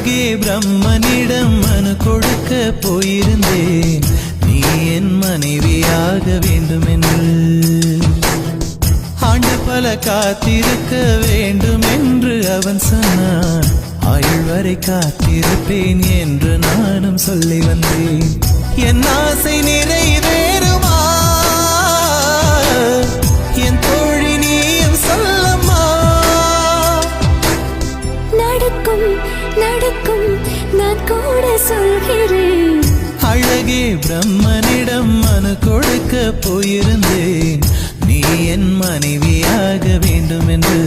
அழகே பிரம்மனிடம் மனு கொடுக்க போயிருந்தேன், நீ என் மனைவியாக வேண்டும் என்று. ஆண்டு பல காத்திருக்க வேண்டும் என்று அவன் சொன்னான், ஆயுள் வரை காத்திருப்பேன் என்று நானும் சொல்லி வந்தேன். என் ஆசை நிறைவேறுமா என் தோழி நீயும் சொல்லம்மா. நடக்கும் நடக்கும் நான் கூட சொல்கிறேன். அழகே பிரம்மனிடம் மனு கொடுக்க போயிருந்தேன், நீ என் மனைவியாக வேண்டும் என்று.